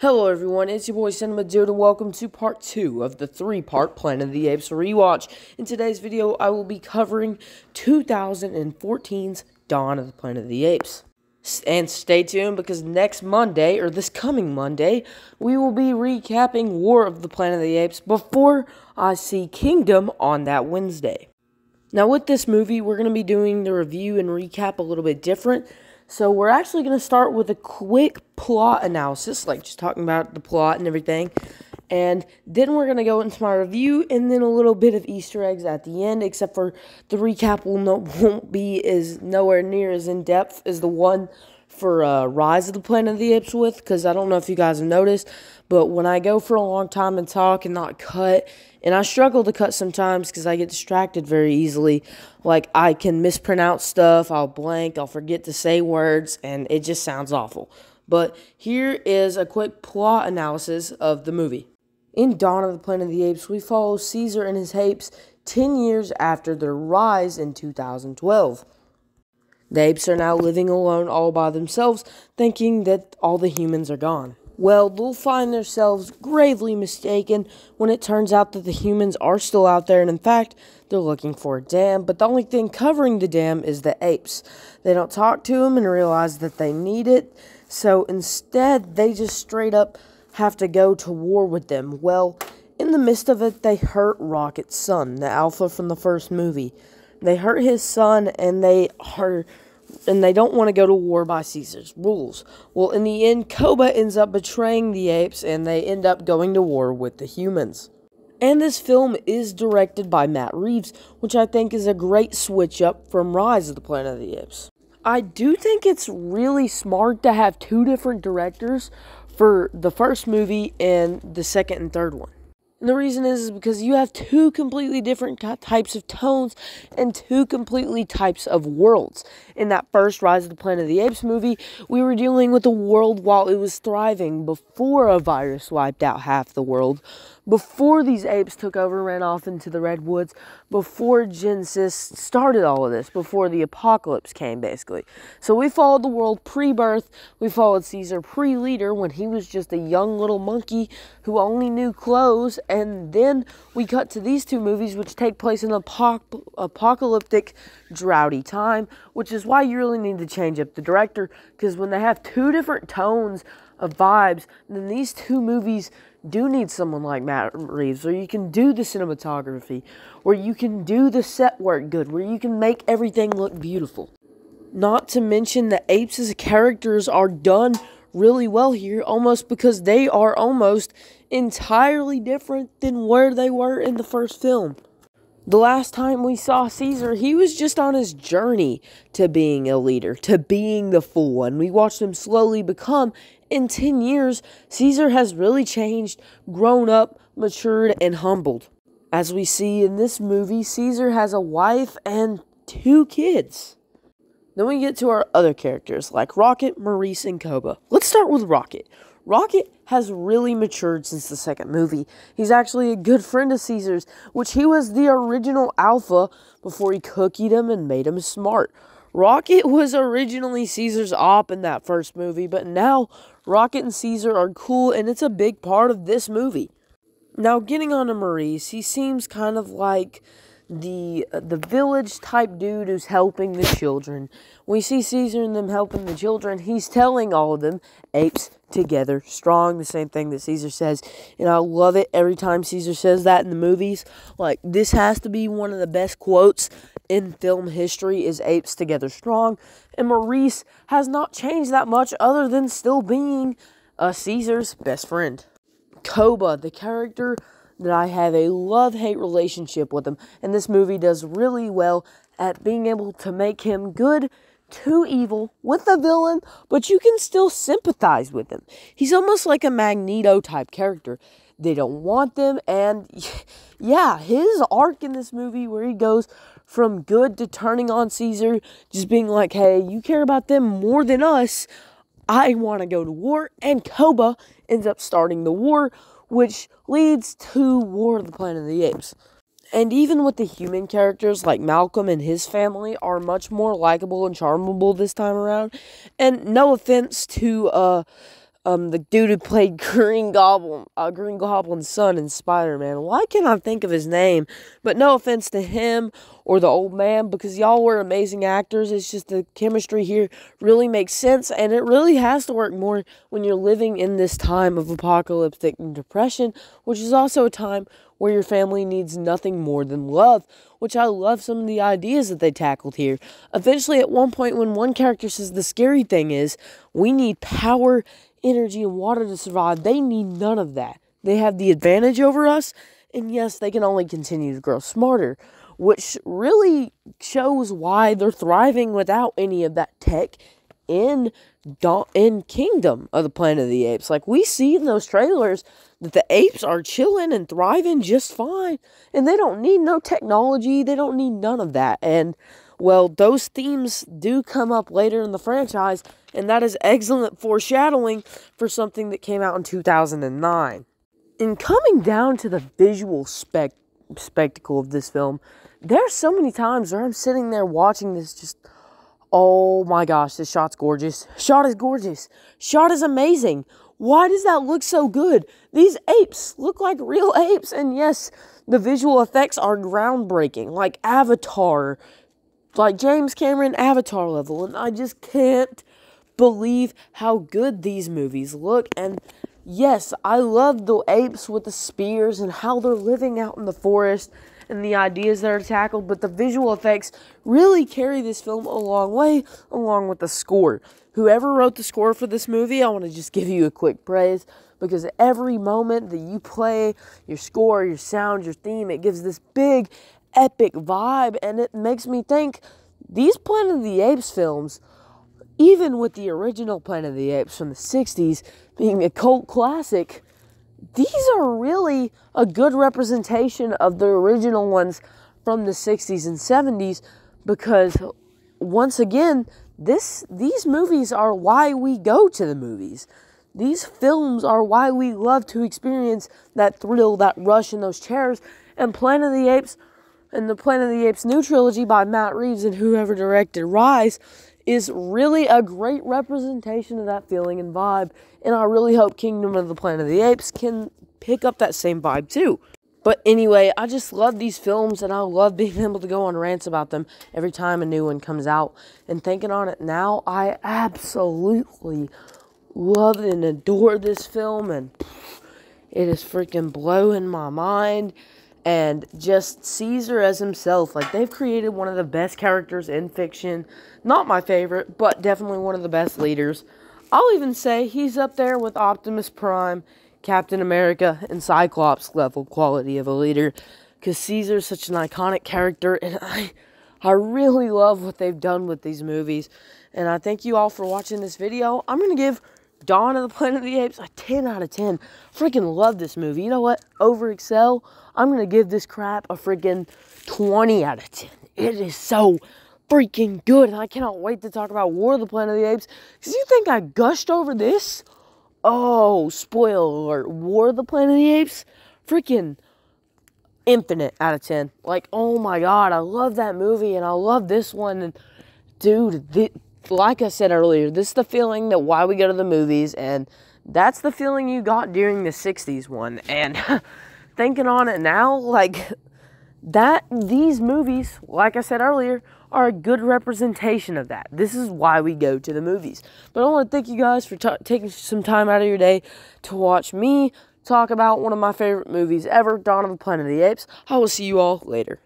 Hello everyone, it's your boy Cinema Dude and welcome to part 2 of the 3-part Planet of the Apes rewatch. In today's video, I will be covering 2014's Dawn of the Planet of the Apes. And stay tuned because next Monday, or this coming Monday, we will be recapping War of the Planet of the Apes before I see Kingdom on that Wednesday. Now with this movie, we're going to be doing the review and recap a little bit different. So we're actually going to start with a quick plot analysis, like just talking about the plot and everything. And then we're going to go into my review and then a little bit of Easter eggs at the end, except for the recap won't be nowhere near as in-depth as the one for Rise of the Planet of the Apes with, because I don't know if you guys have noticed, but when I go for a long time and talk and not cut, and I struggle to cut sometimes because I get distracted very easily, like I can mispronounce stuff, I'll blank, I'll forget to say words, and it just sounds awful. But here is a quick plot analysis of the movie. In Dawn of the Planet of the Apes, we follow Caesar and his apes 10 years after their rise in 2012. The apes are now living alone all by themselves, thinking that all the humans are gone. Well, they'll find themselves gravely mistaken when it turns out that the humans are still out there, and in fact, they're looking for a dam, but the only thing covering the dam is the apes. They don't talk to them and realize that they need it, so instead, they just straight up have to go to war with them. Well, in the midst of it, they hurt Rocket's son, the alpha from the first movie. They hurt his son, and they don't want to go to war by Caesar's rules. Well, in the end, Koba ends up betraying the apes, and they end up going to war with the humans. And this film is directed by Matt Reeves, which I think is a great switch up from Rise of the Planet of the Apes. I do think it's really smart to have two different directors for the first movie and the second and third one. And the reason is because you have two completely different types of tones and two completely types of worlds. In that first Rise of the Planet of the Apes movie, we were dealing with a world while it was thriving before a virus wiped out half the world, before these apes took over and ran off into the redwoods, before Genesis started all of this, before the apocalypse came, basically. So we followed the world pre-birth, we followed Caesar pre-leader when he was just a young little monkey who only knew clothes, and then we cut to these two movies which take place in an apocalyptic, droughty time, which is why you really need to change up the director, because when they have two different tones of vibes, then these two movies do need someone like Matt Reeves, where you can do the cinematography, where you can do the set work good, where you can make everything look beautiful. Not to mention the apes as characters are done really well here, almost because they are almost entirely different than where they were in the first film. The last time we saw Caesar, he was just on his journey to being a leader, to being the full one. We watched him slowly become. In 10 years, Caesar has really changed, grown up, matured, and humbled. As we see in this movie, Caesar has a wife and 2 kids. Then we get to our other characters, like Rocket, Maurice, and Koba. Let's start with Rocket. Rocket has really matured since the second movie. He's actually a good friend of Caesar's, which he was the original alpha before he cookied him and made him smart. Rocket was originally Caesar's op in that first movie, but now Rocket and Caesar are cool, and it's a big part of this movie. Now, getting on to Maurice, he seems kind of like the village type dude who's helping the children. We see Caesar and them helping the children. He's telling all of them, apes together strong, the same thing that Caesar says, and I love it every time Caesar says that in the movies. Like, this has to be one of the best quotes in film history, is apes together strong. And Maurice has not changed that much other than still being Caesar's best friend. Koba, the character that I have a love-hate relationship with him, and this movie does really well at being able to make him good to evil with the villain, but you can still sympathize with him. He's almost like a Magneto-type character. They don't want them, and yeah, his arc in this movie where he goes from good to turning on Caesar, just being like, hey, you care about them more than us, I want to go to war, and Koba ends up starting the war, which leads to War of the Planet of the Apes. And even with the human characters, like Malcolm and his family, are much more likable and charmable this time around. And no offense to the dude who played Green Goblin's son in Spider-Man. Why can't I think of his name? But no offense to him or the old man, because y'all were amazing actors. It's just the chemistry here really makes sense, and it really has to work more when you're living in this time of apocalyptic depression, which is also a time where your family needs nothing more than love, which I love some of the ideas that they tackled here. Eventually, at one point, when one character says the scary thing is, we need power, energy, and water to survive, they need none of that. They have the advantage over us, and yes, they can only continue to grow smarter, which really shows why they're thriving without any of that tech in Kingdom of the Planet of the Apes. Like, we see in those trailers that the apes are chilling and thriving just fine, and they don't need no technology, they don't need none of that. And well, those themes do come up later in the franchise, and that is excellent foreshadowing for something that came out in 2009. In coming down to the visual spectacle of this film, there's so many times where I'm sitting there watching this just, oh my gosh, this shot's gorgeous. Shot is gorgeous. Shot is amazing. Why does that look so good? These apes look like real apes, and yes, the visual effects are groundbreaking, like Avatar, like James Cameron Avatar level, and I just can't believe how good these movies look. And yes, I love the apes with the spears and how they're living out in the forest and the ideas that are tackled, but the visual effects really carry this film a long way, along with the score. Whoever wrote the score for this movie, I want to just give you a quick praise, because every moment that you play your score, your sound, your theme, it gives this big, epic vibe, and it makes me think these Planet of the Apes films, even with the original Planet of the Apes from the 60s being a cult classic, these are really a good representation of the original ones from the 60s and 70s, because once again, these movies are why we go to the movies. These films are why we love to experience that thrill, that rush in those chairs. And Planet of the Apes and the Planet of the Apes new trilogy by Matt Reeves and whoever directed Rise is really a great representation of that feeling and vibe. And I really hope Kingdom of the Planet of the Apes can pick up that same vibe too. But anyway, I just love these films, and I love being able to go on rants about them every time a new one comes out. And thinking on it now, I absolutely love and adore this film, and it is freaking blowing my mind. And just Caesar as himself, like, they've created one of the best characters in fiction. Not my favorite, but definitely one of the best leaders. I'll even say he's up there with Optimus Prime, Captain America, and Cyclops level quality of a leader, because Caesar's such an iconic character, and I really love what they've done with these movies. And I thank you all for watching this video. I'm going to give Dawn of the Planet of the Apes a 10 out of 10. Freaking love this movie. You know what? Over excel, I'm going to give this crap a freaking 20 out of 10. It is so freaking good, and I cannot wait to talk about War of the Planet of the Apes, because you think I gushed over this? Oh, spoiler alert, War of the Planet of the Apes, freaking infinite out of 10. Like, oh my god, I love that movie, and I love this one. And dude, like I said earlier, this is the feeling that why we go to the movies, and that's the feeling you got during the 60s one. And thinking on it now, like, these movies, like I said earlier, are a good representation of that. This is why we go to the movies. But I want to thank you guys for taking some time out of your day to watch me talk about one of my favorite movies ever, Dawn of the Planet of the Apes. I will see you all later.